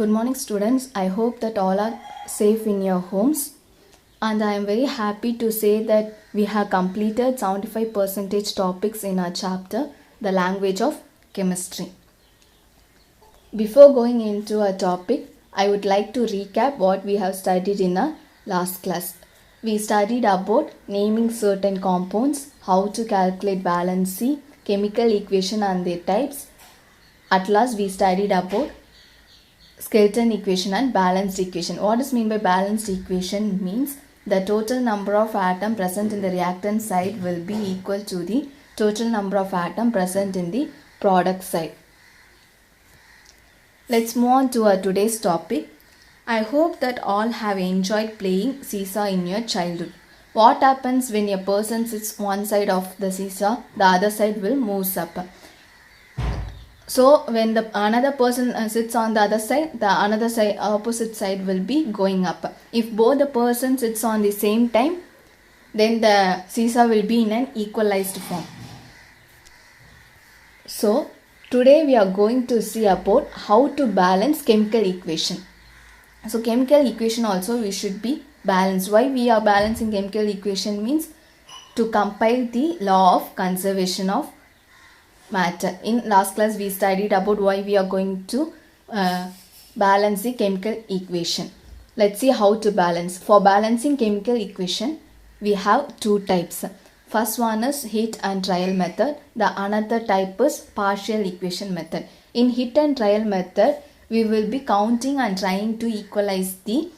Good morning, students. I hope that all are safe in your homes. And I am very happy to say that we have completed 75% topics in our chapter, The Language of Chemistry. Before going into our topic, I would like to recap what we have studied in our last class. We studied about naming certain compounds, how to calculate valency, chemical equation and their types. At last, we studied about skeleton equation and balanced equation. What is meant by balanced equation means the total number of atoms present in the reactant side will be equal to the total number of atoms present in the product side. Let's move on to our today's topic. I hope that all have enjoyed playing seesaw in your childhood. What happens when a person sits one side of the seesaw, the other side will move up. So when another person sits on the other side, the another side, opposite side will be going up. If both the person sits on the same time, then the seesaw will be in an equalized form. So today we are going to see about how to balance chemical equation. So chemical equation also we should be balanced. Why we are balancing chemical equation means to compile the law of conservation of matter. In last class we studied about why we are going to balance the chemical equation. Let's see how to balance. For balancing chemical equation, we have two types. First one is hit and trial method. The another type is partial equation method. In hit and trial method, we will be counting and trying to equalize the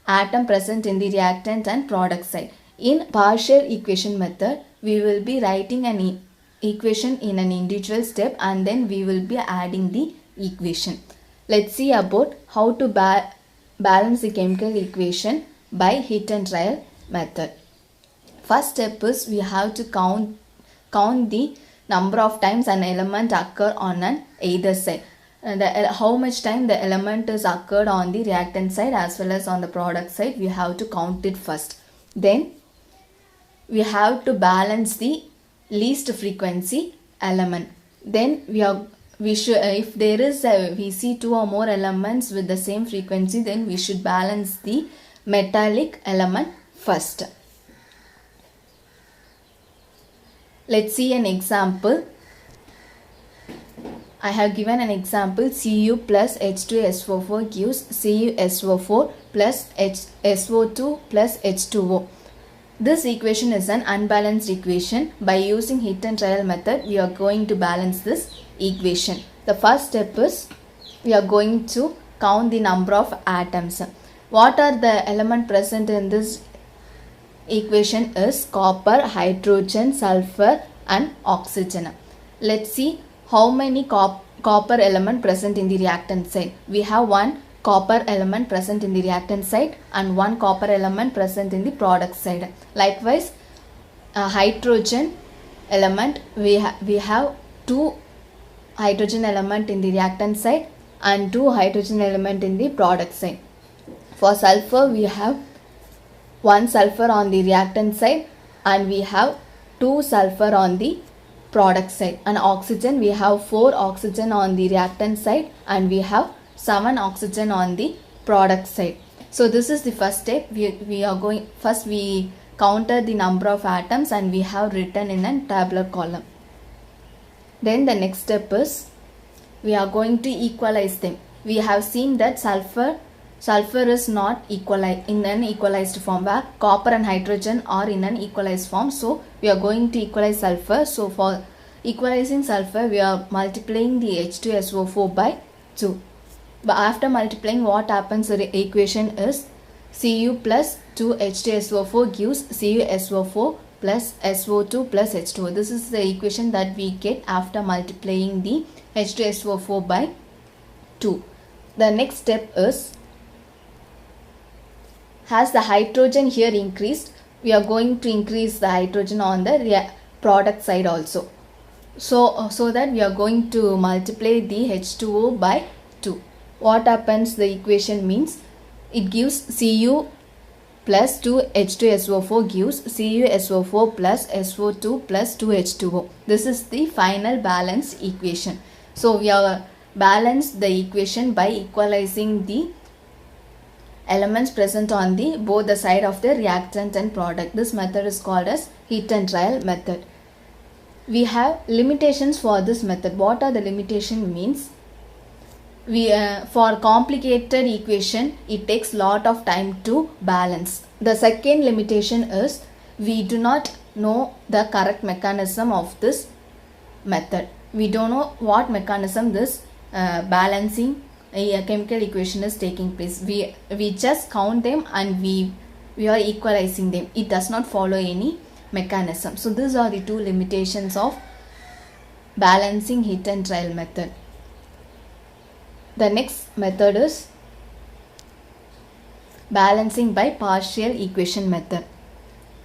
atom present in the reactant and product side. In partial equation method, we will be writing an equation in an individual step and then we will be adding the equation. Let's see about how to balance the chemical equation by hit and trial method. First step is we have to count the number of times an element occur on an either side. How much time the element is occurred on the reactant side as well as on the product side, we have to count it first. Then we have to balance the least frequency element. Then we should if there is we see two or more elements with the same frequency, then we should balance the metallic element first. Let's see an example. I have given an example. Cu plus H2SO4 gives CuSO4 plus SO2 plus H2O. This equation is an unbalanced equation. By using hit and trial method, we are going to balance this equation. The first step is we are going to count the number of atoms. What are the elements present in this equation is copper, hydrogen, sulfur and oxygen. Let's see how many copper element present in the reactant side. We have one copper element present in the reactant side and one copper element present in the product side. Likewise, hydrogen element, we have two hydrogen element in the reactant side and two hydrogen element in the product side. For sulfur, we have one sulfur on the reactant side and we have two sulfur on the product side. And oxygen, we have 4 oxygen on the reactant side and we have 7 oxygen on the product side. So this is the first step. First we counted the number of atoms and we have written in a tabular column. Then the next step is we are going to equalize them. We have seen that sulfur is not in an equalized form, where copper and hydrogen are in an equalized form. So we are going to equalize sulfur. So for equalizing sulfur, we are multiplying the H2SO4 by 2. But after multiplying, what happens, the equation is Cu plus 2H2SO4 gives CuSO4 plus SO2 plus H2O. This is the equation that we get after multiplying the H2SO4 by 2. The next step is, has the hydrogen here increased, we are going to increase the hydrogen on the product side also. So that we are going to multiply the H2O by 2. What happens, the equation means it gives Cu plus 2H2SO4 gives CuSO4 plus SO2 plus 2H2O. This is the final balance equation. So we are balance the equation by equalizing the elements present on the both the side of the reactant and product. This method is called as heat and trial method. We have limitations for this method. What are the limitation means? For complicated equation, it takes lot of time to balance. The second limitation is we do not know the correct mechanism of this method. We don't know what mechanism this balancing a chemical equation is taking place. We just count them and we are equalizing them. It does not follow any mechanism. So these are the two limitations of balancing heat and trial method. The next method is balancing by partial equation method.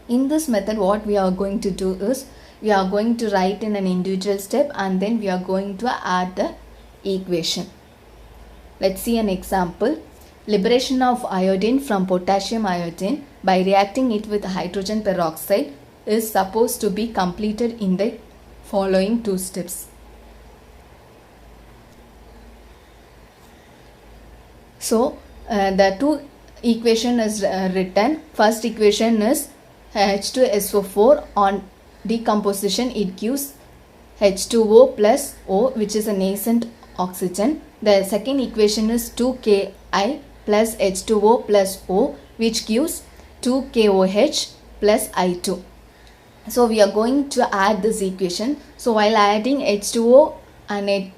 In this method, what we are going to do is we are going to write in an individual step and then we are going to add the equation. Let's see an example. Liberation of iodine from potassium iodine by reacting it with hydrogen peroxide is supposed to be completed in the following two steps. So the two equation is written. First equation is H2SO4. On decomposition it gives H2O plus O, which is a nascent oxygen. The second equation is 2Ki plus H2O plus O, which gives 2KOH plus I2. So we are going to add this equation. So while adding H2O and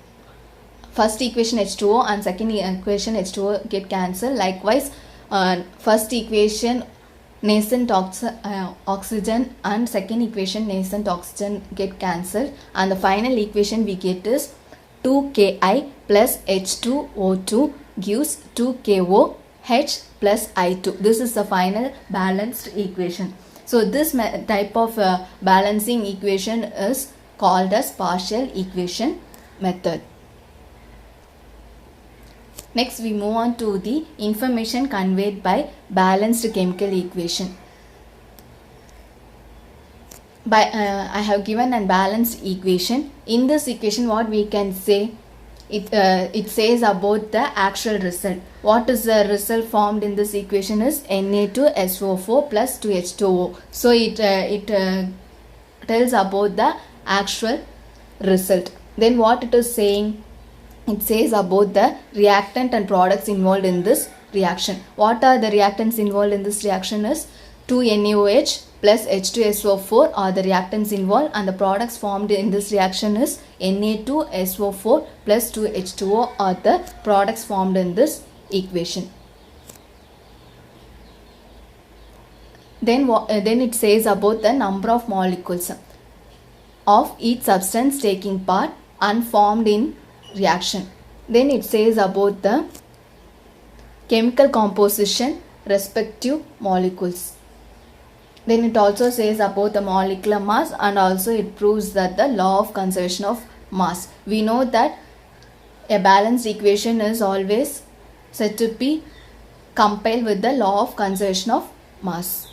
first equation H2O and second equation H2O get cancelled. Likewise, first equation nascent oxygen and second equation nascent oxygen get cancelled, and the final equation we get is 2Ki plus H2O2 gives 2KOH plus I2. This is the final balanced equation. So this type of balancing equation is called as partial equation method. Next, we move on to the information conveyed by balanced chemical equation. I have given a balanced equation. In this equation, what we can say, it says about the actual result. What is the result formed in this equation is Na2SO4 plus 2H2O. So it tells about the actual result. Then what it is saying? It says about the reactant and products involved in this reaction. What are the reactants involved in this reaction is 2NaOH plus H2SO4 are the reactants involved, and the products formed in this reaction is Na2SO4 plus 2H2O are the products formed in this equation. Then it says about the number of molecules of each substance taking part and formed in reaction. Then it says about the chemical composition respective molecules. Then it also says about the molecular mass, and also it proves that the law of conservation of mass. We know that a balanced equation is always said to be compiled with the law of conservation of mass.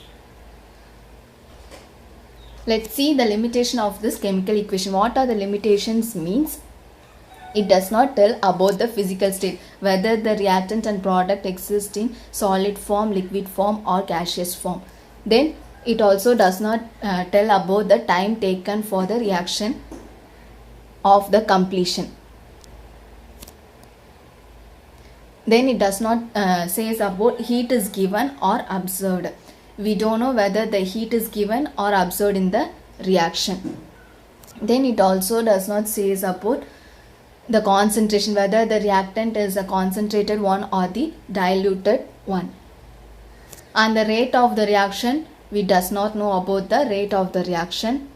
Let's see the limitation of this chemical equation. What are the limitations means? It does not tell about the physical state, whether the reactant and product exist in solid form, liquid form or gaseous form. Then it also does not tell about the time taken for the reaction of the completion. Then it does not says about heat is given or absorbed. We don't know whether the heat is given or absorbed in the reaction. Then it also does not says about the concentration, whether the reactant is a concentrated one or the diluted one. And the rate of the reaction, we does not know about the rate of the reaction.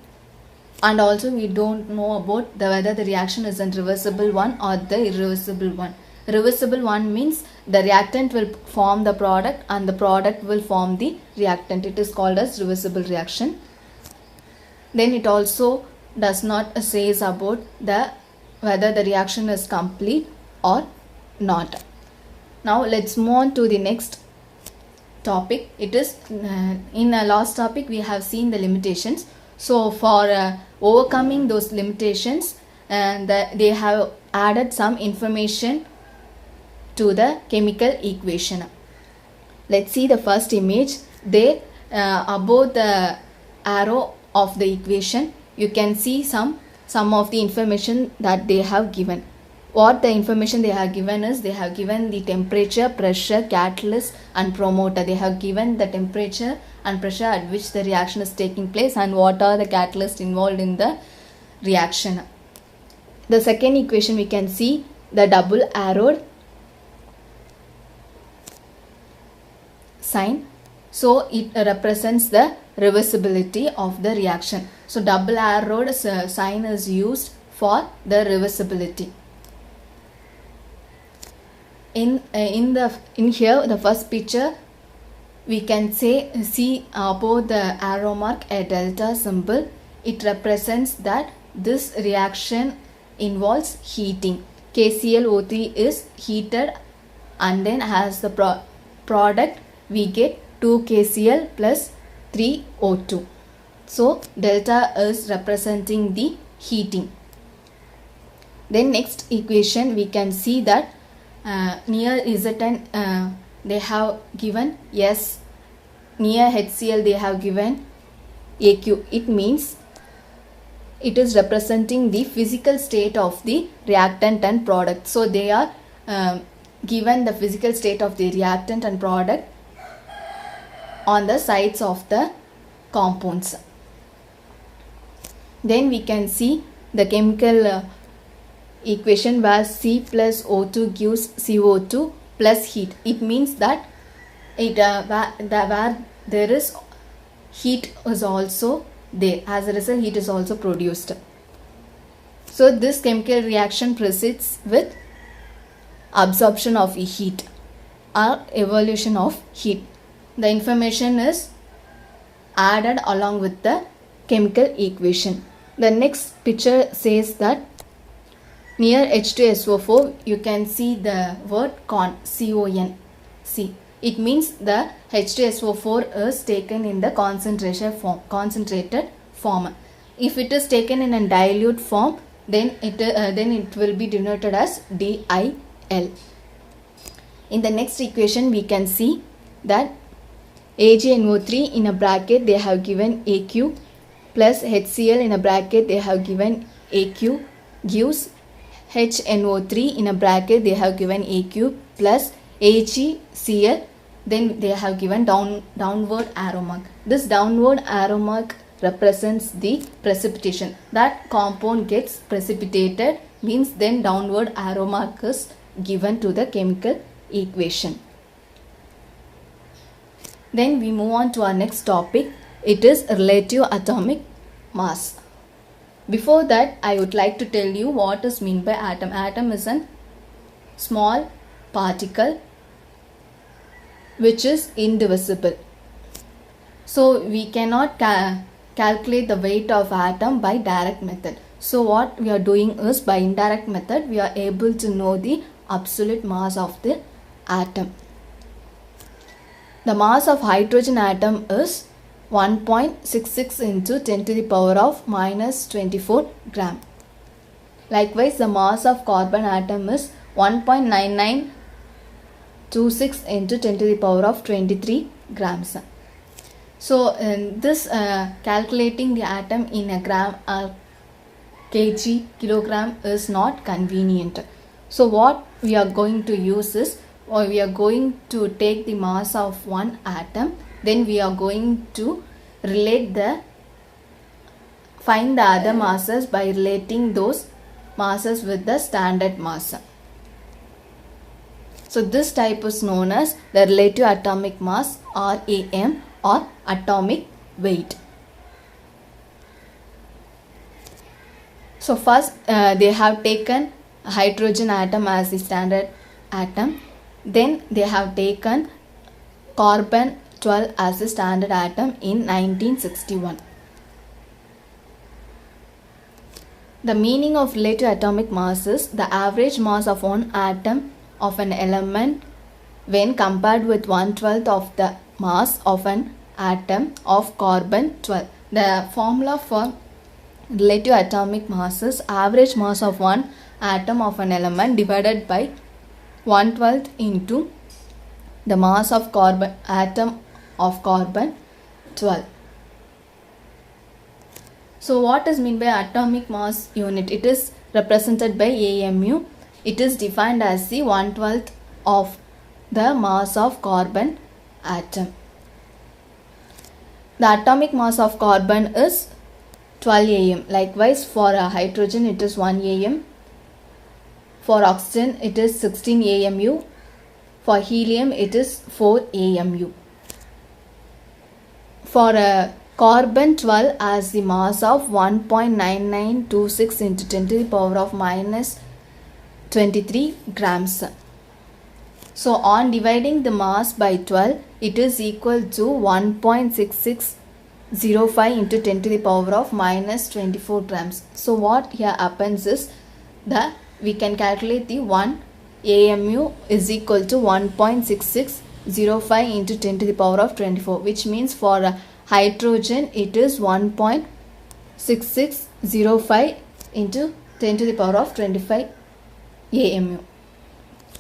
And also we don't know about whether the reaction is a reversible one or the irreversible one. Reversible one means the reactant will form the product and the product will form the reactant. It is called as reversible reaction. Then it also does not says about whether the reaction is complete or not. Now let's move on to the next topic. It is in a last topic we have seen the limitations. So for overcoming those limitations, and they have added some information to the chemical equation. Let's see the first image. There above the arrow of the equation you can see some of the information that they have given. What the information they have given is, they have given the temperature, pressure, catalyst and promoter. They have given the temperature and pressure at which the reaction is taking place and what are the catalysts involved in the reaction. The second equation we can see the double arrowed sign. So it represents the reversibility of the reaction. So double arrowed sign is used for the reversibility. In here the first picture we can see above the arrow mark a delta symbol. It represents that this reaction involves heating. KClO3 is heated and then as the product we get 2 KCl plus 3 O2. So delta is representing the heating. Then next equation we can see that near Zn they have given S, near HCl they have given AQ. It means it is representing the physical state of the reactant and product. So they are given the physical state of the reactant and product on the sides of the compounds. Then we can see the chemical equation where C plus O2 gives CO2 plus heat. It means that where there is heat is also there. As a result, heat is also produced. So this chemical reaction proceeds with absorption of heat or evolution of heat. The information is added along with the chemical equation. The next picture says that near H2SO4 you can see the word C. It means the H2SO4 is taken in the concentrated form. If it is taken in a dilute form, then it will be denoted as DIL. In the next equation we can see that AgNO3 in a bracket they have given AQ plus HCl in a bracket they have given AQ gives HNO3 in a bracket they have given AQ plus AgCl, then they have given downward arrow mark. This downward arrow mark represents the precipitation. That compound gets precipitated means then downward arrow mark is given to the chemical equation. Then we move on to our next topic. It is relative atomic mass. Before that, I would like to tell you what is meant by atom. Atom is a small particle which is indivisible. So we cannot calculate the weight of atom by direct method. So what we are doing is by indirect method we are able to know the absolute mass of the atom. The mass of hydrogen atom is 1.66 into 10 to the power of minus 24 gram. Likewise, the mass of carbon atom is 1.9926 into 10 to the power of 23 grams. So, this calculating the atom in a gram or kg, kilogram is not convenient. So, what we are going to use is, or we are going to take the mass of one atom, then we are going to find the other masses by relating those masses with the standard mass. So this type is known as the relative atomic mass, RAM, or atomic weight. So first they have taken hydrogen atom as the standard atom. Then they have taken carbon 12 as a standard atom in 1961. The meaning of relative atomic mass is the average mass of one atom of an element when compared with 1/12 of the mass of an atom of carbon 12. The formula for Relative atomic mass is average mass of one atom of an element divided by 1/12 into the mass of carbon atom of carbon 12. So what is meant by atomic mass unit? It is represented by AMU. It is defined as the 1/12 of the mass of carbon atom. The atomic mass of carbon is 12 am. Likewise, for hydrogen it is 1 am. For oxygen it is 16 amu. For helium it is 4 amu. For carbon 12 has the mass of 1.9926 into 10 to the power of minus 23 grams. So on dividing the mass by 12, it is equal to 1.6605 into 10 to the power of minus 24 grams. So what here happens is that we can calculate the 1 AMU is equal to 1.6605 into 10 to the power of 24, which means for hydrogen it is 1.6605 into 10 to the power of 25 AMU.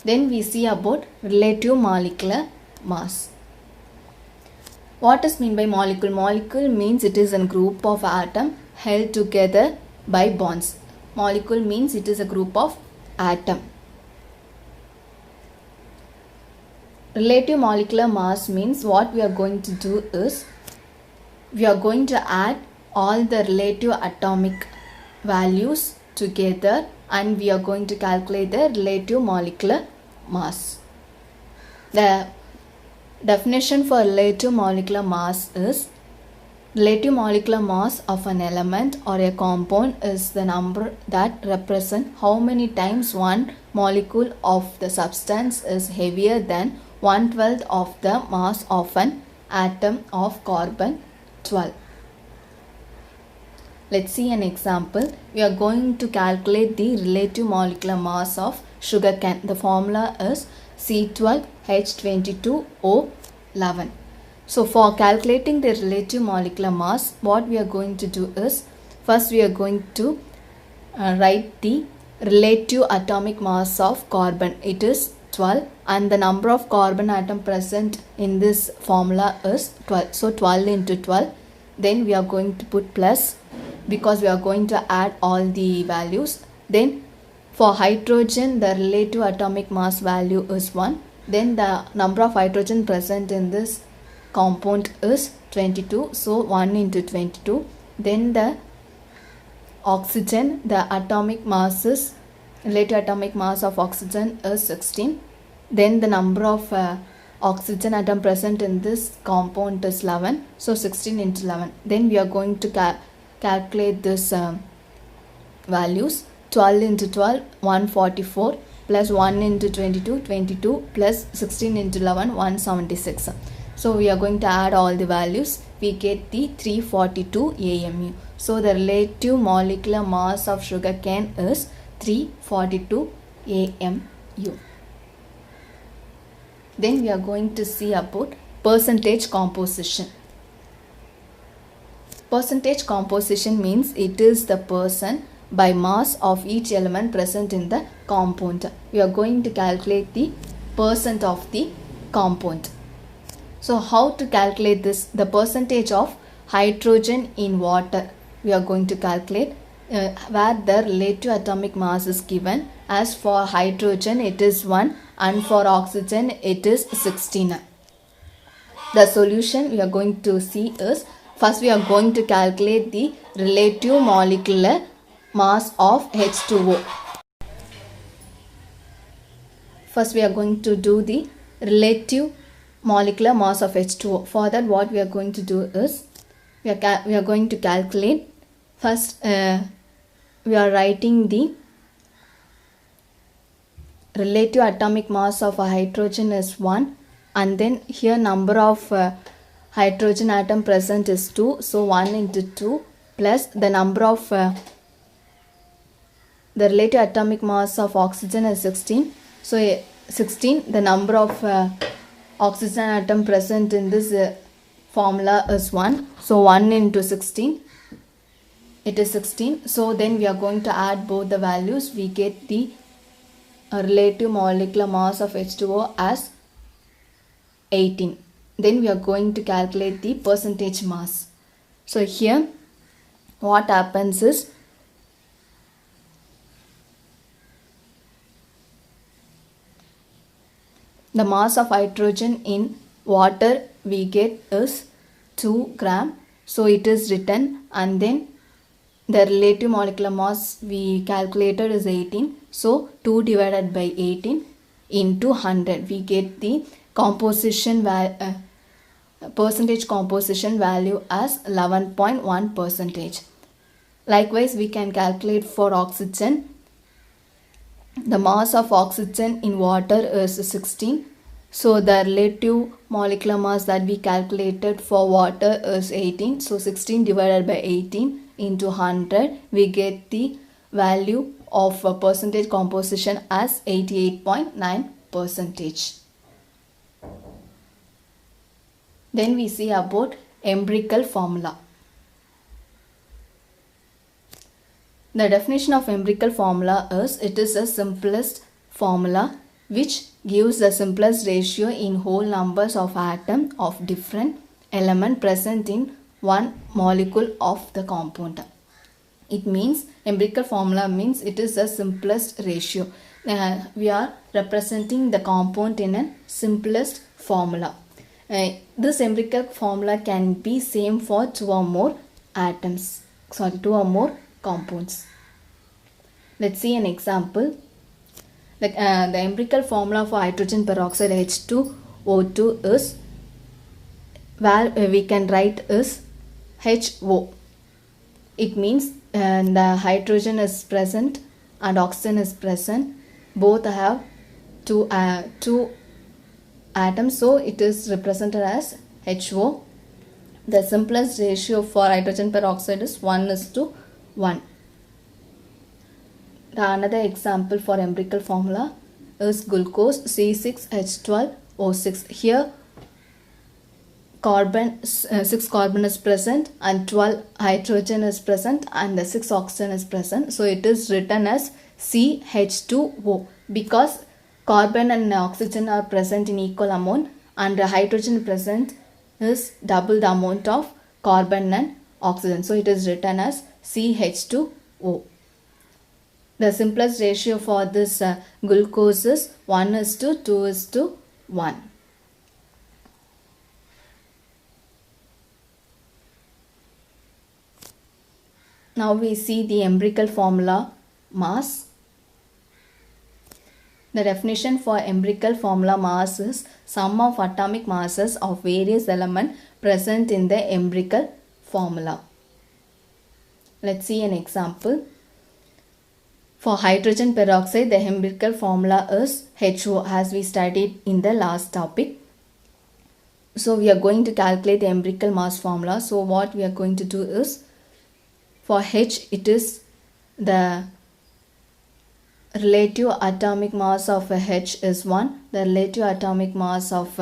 Then we see about relative molecular mass. What is meant by molecule? Molecule means it is a group of atoms held together by bonds. Molecule means it is a group of atoms. Relative molecular mass means what we are going to do is we are going to add all the relative atomic values together and we are going to calculate the relative molecular mass. The definition for relative molecular mass is relative molecular mass of an element or a compound is the number that represents how many times one molecule of the substance is heavier than 1/12 of the mass of an atom of carbon 12. Let's see an example. We are going to calculate the relative molecular mass of sugarcane. The formula is C12H22O11. So for calculating the relative molecular mass, what we are going to do is first we are going to write the relative atomic mass of carbon. It is 12 and the number of carbon atom present in this formula is 12. So 12 into 12. Then we are going to put plus because we are going to add all the values. Then for hydrogen the relative atomic mass value is 1. Then the number of hydrogen present in this compound is 22. So 1 into 22. Then the oxygen, the atomic mass is relative atomic mass of oxygen is 16. Then the number of oxygen atom present in this compound is 11. So 16 into 11. Then we are going to calculate this values. 12 into 12, 144 plus 1 into 22, 22 plus 16 into 11, 176. So we are going to add all the values. We get the 342 AMU. So the relative molecular mass of sugarcane is 342 AMU. Then we are going to see about percentage composition. Percentage composition means it is the percent by mass of each element present in the compound. We are going to calculate the percent of the compound. So how to calculate this? The percentage of hydrogen in water we are going to calculate where the relative atomic mass is given. As for hydrogen it is 1 and for oxygen it is 16. The solution we are going to see is first we are going to calculate the relative molecular mass of H2O. First we are going to do the relative molecular mass of H2O. For that what we are going to do is we are going to calculate. First we are writing the relative atomic mass of a hydrogen is 1 and then here number of hydrogen atom present is 2. So 1 into 2 plus the number of the relative atomic mass of oxygen is 16. So 16, the number of oxygen atom present in this formula is 1. So 1 into 16 it is 16. So then we are going to add both the values. We get the relative molecular mass of H2O as 18. Then we are going to calculate the percentage mass. So here what happens is, the mass of hydrogen in water we get is 2 gram. So it is written, and then the relative molecular mass we calculated is 18. So 2 divided by 18 into 100. We get the percentage composition value as 11.1 percentage. Likewise, we can calculate for oxygen. The mass of oxygen in water is 16. So the relative molecular mass that we calculated for water is 18. So 16 divided by 18 into 100, we get the value of percentage composition as 88.9 percentage. Then we see about empirical formula. The definition of empirical formula is, it is the simplest formula which gives the simplest ratio in whole numbers of atoms of different element present in one molecule of the compound. It means, empirical formula means it is the simplest ratio. We are representing the compound in a simplest formula. This empirical formula can be same for two or more compounds. Let's see an example. The empirical formula for hydrogen peroxide H2O2 is, we can write is HO. It means the hydrogen is present and oxygen is present. Both have two atoms, so it is represented as HO. The simplest ratio for hydrogen peroxide is 1:1. Another example for empirical formula is glucose C6H12O6. Here 6 carbon is present and 12 hydrogen is present and the 6 oxygen is present. So it is written as CH2O because carbon and oxygen are present in equal amount and the hydrogen present is double the amount of carbon and oxygen. So it is written as CH2O. The simplest ratio for this glucose is 1:2:1. Now we see the empirical formula mass. The definition for empirical formula mass is sum of atomic masses of various elements present in the empirical formula. Let's see an example. For hydrogen peroxide, the empirical formula is HO as we studied in the last topic. So we are going to calculate the empirical mass formula. So what we are going to do is, for H it is the relative atomic mass of H is 1. The relative atomic mass of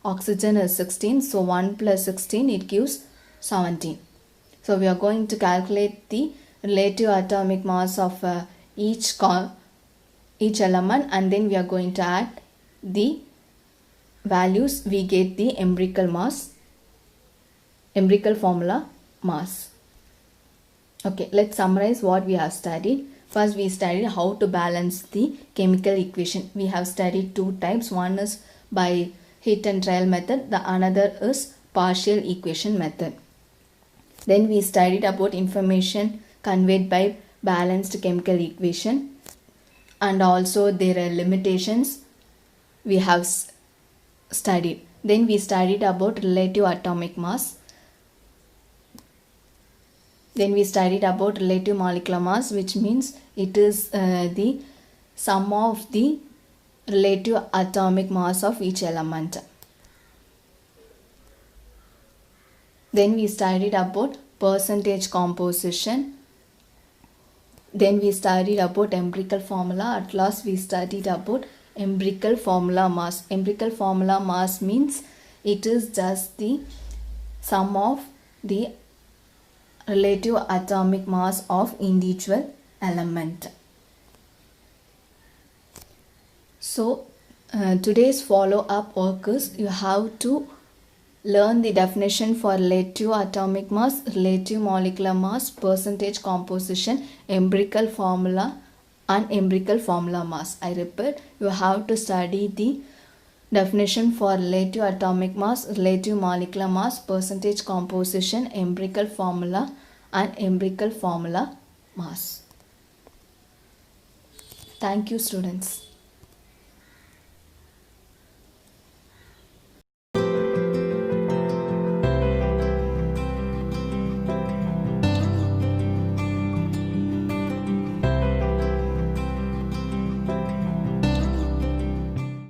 oxygen is 16. So 1 plus 16 it gives 17. So we are going to calculate the relative atomic mass of each element and then we are going to add the values. We get the empirical formula mass. Okay, let's summarize what we have studied. First, we studied how to balance the chemical equation. We have studied two types. One is by hit and trial method. The another is partial equation method. Then we studied about information conveyed by balanced chemical equation and also their limitations we have studied. Then we studied about relative atomic mass. Then we studied about relative molecular mass, which means it is the sum of the relative atomic mass of each element. Then we studied about percentage composition. Then we studied about empirical formula. At last we studied about empirical formula mass. Empirical formula mass means it is just the sum of the relative atomic mass of individual element. So today's follow-up work is you have to learn the definition for relative atomic mass, relative molecular mass, percentage composition, empirical formula and empirical formula mass. I repeat, you have to study the definition for relative atomic mass, relative molecular mass, percentage composition, empirical formula and empirical formula mass. Thank you, students.